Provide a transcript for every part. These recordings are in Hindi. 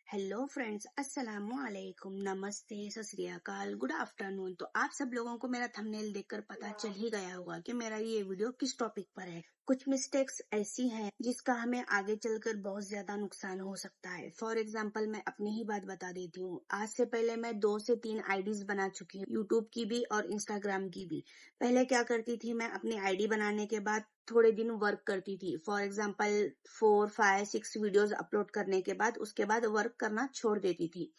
हेलो फ्रेंड्स, अस्सलामु अलैकुम, नमस्ते, सत श्री अकाल, गुड आफ्टरनून। तो आप सब लोगों को मेरा थंबनेल देखकर पता चल ही गया होगा कि मेरा ये वीडियो किस टॉपिक पर है। कुछ मिस्टेक्स ऐसी हैं जिसका हमें आगे चलकर बहुत ज्यादा नुकसान हो सकता है। फॉर एग्जांपल मैं अपनी ही बात बता देती हूँ। आज से पहले मैं 2 से 3 आईडीज बना चुकी हूँ, यूट्यूब की भी और इंस्टाग्राम की भी। पहले क्या करती थी, मैं अपनी आईडी बनाने के बाद थोड़े दिन वर्क करती थी। फॉर एग्जाम्पल 4, 5, 6 वीडियोस अपलोड करने के बाद उसके बाद वर्क करना छोड़ देती थी।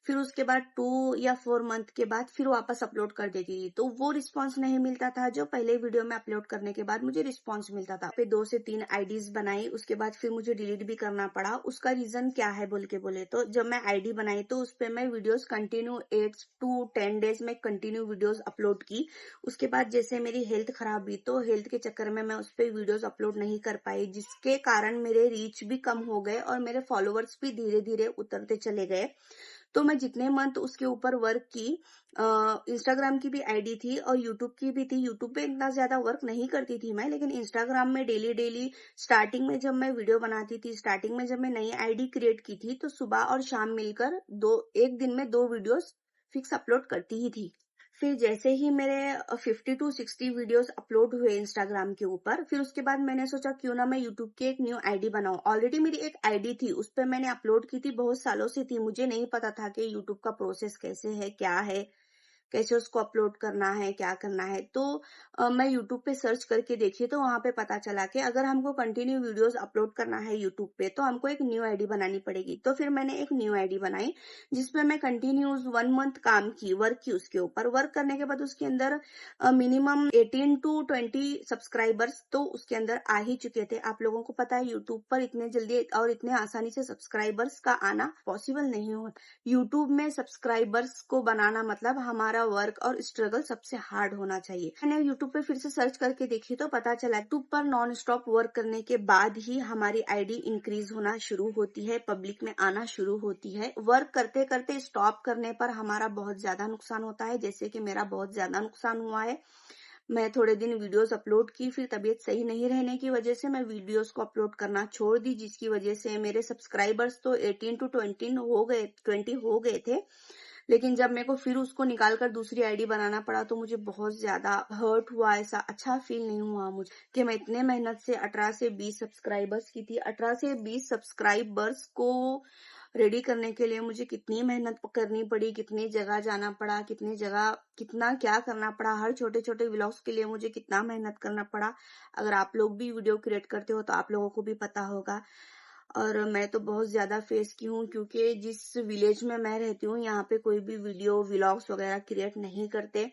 फिर उसके बाद 2 या 4 मंथ के बाद फिर वापस अपलोड कर देती थी। तो वो रिस्पॉन्स नहीं मिलता था जो पहले वीडियो में अपलोड करने के बाद मुझे रिस्पॉन्स मिलता था। फिर 2 से 3 आईडीज बनाई, उसके बाद फिर मुझे डिलीट भी करना पड़ा। उसका रीजन क्या है बोले तो जब मैं आईडी बनाई तो उस पर मैं वीडियोस कंटिन्यू 8 to 10 डेज में कंटिन्यू वीडियोस अपलोड की। उसके बाद जैसे मेरी हेल्थ खराब हुई तो हेल्थ के चक्कर में मैं उस पर वीडियोस अपलोड नहीं कर पाई, जिसके कारण मेरे रीच भी कम हो गए और मेरे फॉलोअर्स भी धीरे धीरे उतरते चले गए। तो मैं जितने मंथ उसके ऊपर वर्क की, इंस्टाग्राम की भी आईडी थी और यूट्यूब की भी थी। यूट्यूब पे इतना ज्यादा वर्क नहीं करती थी मैं, लेकिन इंस्टाग्राम में डेली डेली स्टार्टिंग में जब मैं वीडियो बनाती थी, स्टार्टिंग में जब मैं नई आईडी क्रिएट की थी तो सुबह और शाम मिलकर एक दिन में 2 वीडियोस फिक्स अपलोड करती ही थी। फिर जैसे ही मेरे 50 to 60 वीडियोस अपलोड हुए इंस्टाग्राम के ऊपर, फिर उसके बाद मैंने सोचा क्यों ना मैं यूट्यूब की एक न्यू आईडी बनाऊं। ऑलरेडी मेरी एक आईडी थी, उस पर मैंने अपलोड की थी, बहुत सालों से थी। मुझे नहीं पता था कि यूट्यूब का प्रोसेस कैसे है, क्या है, कैसे उसको अपलोड करना है, क्या करना है। तो मैं यूट्यूब पे सर्च करके देखी तो वहां पे पता चला कि अगर हमको कंटिन्यू वीडियोस अपलोड करना है यूट्यूब पे तो हमको एक न्यू आईडी बनानी पड़ेगी। तो फिर मैंने एक न्यू आईडी बनाई जिसपे मैं कंटिन्यूस 1 मंथ काम की, वर्क की। उसके ऊपर वर्क करने के बाद उसके अंदर मिनिमम 18 to 20 सब्सक्राइबर्स तो उसके अंदर आ ही चुके थे। आप लोगों को पता है यूट्यूब पर इतने जल्दी और इतने आसानी से सब्सक्राइबर्स का आना पॉसिबल नहीं हो। यूट्यूब में सब्सक्राइबर्स को बनाना मतलब हमारा वर्क और स्ट्रगल सबसे हार्ड होना चाहिए। मैंने यूट्यूब पे फिर से सर्च करके देखी तो पता चला यूट्यूब पर नॉन स्टॉप वर्क करने के बाद ही हमारी आईडी इंक्रीज होना शुरू होती है, पब्लिक में आना शुरू होती है। वर्क करते करते स्टॉप करने पर हमारा बहुत ज्यादा नुकसान होता है, जैसे कि मेरा बहुत ज्यादा नुकसान हुआ है। मैं थोड़े दिन वीडियोस अपलोड की, फिर तबीयत सही नहीं रहने की वजह से मैं वीडियोस को अपलोड करना छोड़ दी, जिसकी वजह से मेरे सब्सक्राइबर्स तो 18 to 20 हो गए थे। लेकिन जब मेरे को फिर उसको निकाल कर दूसरी आईडी बनाना पड़ा तो मुझे बहुत ज्यादा हर्ट हुआ। ऐसा अच्छा फील नहीं हुआ मुझे कि मैं इतने मेहनत से 18 से 20 सब्सक्राइबर्स की थी। 18 से 20 सब्सक्राइबर्स को रेडी करने के लिए मुझे कितनी मेहनत करनी पड़ी, कितनी जगह जाना पड़ा, कितनी जगह कितना क्या करना पड़ा, हर छोटे छोटे व्लॉग्स के लिए मुझे कितना मेहनत करना पड़ा। अगर आप लोग भी वीडियो क्रिएट करते हो तो आप लोगों को भी पता होगा। और मैं तो बहुत ज्यादा फेस की हूँ, क्योंकि जिस विलेज में मैं रहती हूँ यहाँ पे कोई भी वीडियो व्लॉग्स वगैरह क्रिएट नहीं करते।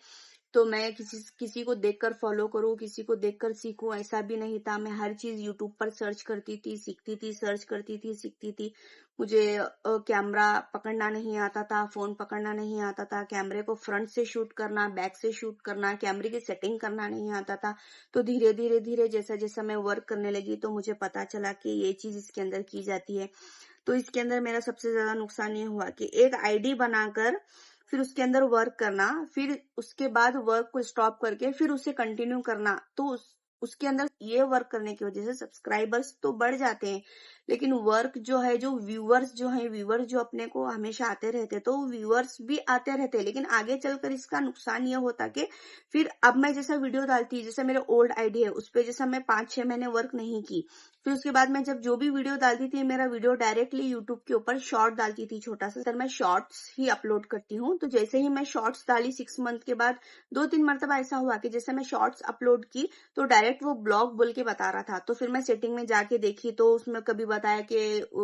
तो मैं किसी को देखकर फॉलो करूँ, किसी को देखकर सीखूं, ऐसा भी नहीं था। मैं हर चीज यूट्यूब पर सर्च करती थी, सीखती थी, सर्च करती थी, सीखती थी। मुझे कैमरा पकड़ना नहीं आता था, फोन पकड़ना नहीं आता था, कैमरे को फ्रंट से शूट करना, बैक से शूट करना, कैमरे की सेटिंग करना नहीं आता था। तो धीरे धीरे धीरे जैसा जैसा मैं वर्क करने लगी तो मुझे पता चला कि ये चीज इसके अंदर की जाती है। तो इसके अंदर मेरा सबसे ज्यादा नुकसान ये हुआ कि एक आईडी बनाकर फिर उसके अंदर वर्क करना, फिर उसके बाद वर्क को स्टॉप करके फिर उसे कंटिन्यू करना। तो उसके अंदर ये वर्क करने की वजह से सब्सक्राइबर्स तो बढ़ जाते हैं, लेकिन वर्क जो है, जो व्यूवर्स जो अपने को हमेशा आते रहते, तो व्यूवर्स भी आते रहते, लेकिन आगे चलकर इसका नुकसान ये होता कि फिर अब मैं जैसा वीडियो डालती, जैसे मेरे ओल्ड आईडी है उस पर जैसा मैं 5-6 महीने वर्क नहीं की, फिर उसके बाद मैं जब जो भी वीडियो डालती थी, मेरा वीडियो डायरेक्टली यूट्यूब के ऊपर शॉर्ट डालती थी, छोटा सा। सर मैं शॉर्ट्स ही अपलोड करती हूँ। तो जैसे ही मैं शॉर्ट्स डाली 6 मंथ के बाद 2-3 मरतबा ऐसा हुआ कि जैसे मैं शॉर्ट्स अपलोड की तो डायरेक्ट वो ब्लॉग बोल के बता रहा था। तो फिर मैं सेटिंग में जाके देखी तो उसमें कभी बताया कि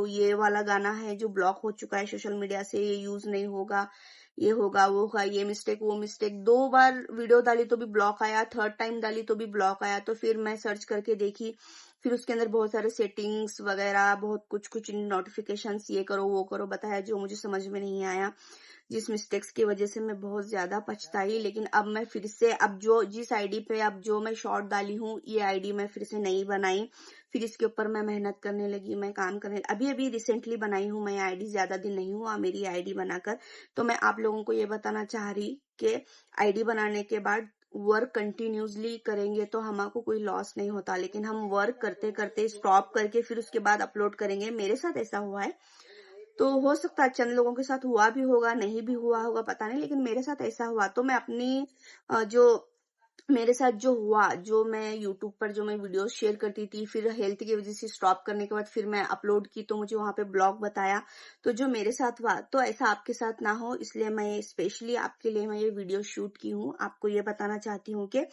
ये वाला गाना है जो ब्लॉक हो चुका है सोशल मीडिया से, ये यूज नहीं होगा, ये होगा, वो होगा, ये मिस्टेक, वो मिस्टेक। 2 बार वीडियो डाली तो भी ब्लॉक आया, थर्ड टाइम डाली तो भी ब्लॉक आया। तो फिर मैं सर्च करके देखी, फिर उसके अंदर बहुत सारे सेटिंग्स वगैरह, बहुत कुछ नोटिफिकेशंस, ये करो वो करो बताया, जो मुझे समझ में नहीं आया, जिस मिस्टेक्स की वजह से मैं बहुत ज्यादा पछताई। लेकिन अब मैं फिर से, अब जो जिस आईडी पे अब जो मैं शॉर्ट डाली हूँ, ये आईडी मैं फिर से नहीं बनाई। फिर इसके ऊपर मैं मेहनत करने लगी, मैं काम करने, अभी अभी रिसेंटली बनाई हूँ मैं आईडी, ज्यादा दिन नहीं हुआ मेरी आईडी बनाकर। तो मैं आप लोगों को ये बताना चाह रही कि आईडी बनाने के बाद वर्क कंटिन्यूसली करेंगे तो हमको कोई लॉस नहीं होता, लेकिन हम वर्क करते करते स्टॉप करके फिर उसके बाद अपलोड करेंगे, मेरे साथ ऐसा हुआ है। तो हो सकता है चंद लोगों के साथ हुआ भी होगा, नहीं भी हुआ होगा, पता नहीं, लेकिन मेरे साथ ऐसा हुआ। तो मैं अपनी जो मेरे साथ जो हुआ, जो मैं यूट्यूब पर जो मैं वीडियोस शेयर करती थी, फिर हेल्थ की वजह से स्टॉप करने के बाद फिर मैं अपलोड की, तो मुझे वहां पे ब्लॉग बताया। तो जो मेरे साथ हुआ, तो ऐसा आपके साथ ना हो, इसलिए मैं स्पेशली आपके लिए मैं ये वीडियो शूट की हूँ। आपको ये बताना चाहती हूँ कि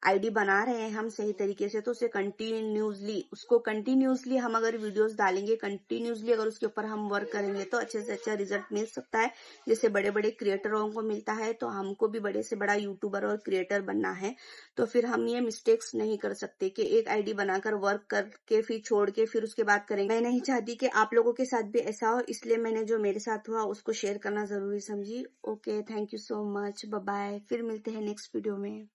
आईडी बना रहे हैं हम सही तरीके से, तो उसको कंटिन्यूसली हम अगर वीडियोस डालेंगे, कंटिन्यूसली अगर उसके ऊपर हम वर्क करेंगे, तो अच्छे से अच्छा रिजल्ट मिल सकता है। जैसे बड़े बड़े क्रिएटरों को मिलता है, तो हमको भी बड़े से बड़ा यूट्यूबर और क्रिएटर बनना है। तो फिर हम ये मिस्टेक्स नहीं कर सकते कि एक आईडी बनाकर वर्क करके फिर छोड़ के फिर उसके बाद करेंगे। मैं नहीं चाहती कि आप लोगों के साथ भी ऐसा हो, इसलिए मैंने जो मेरे साथ हुआ उसको शेयर करना जरूरी समझी। Okay, thank you so much, bye bye, फिर मिलते हैं नेक्स्ट वीडियो में।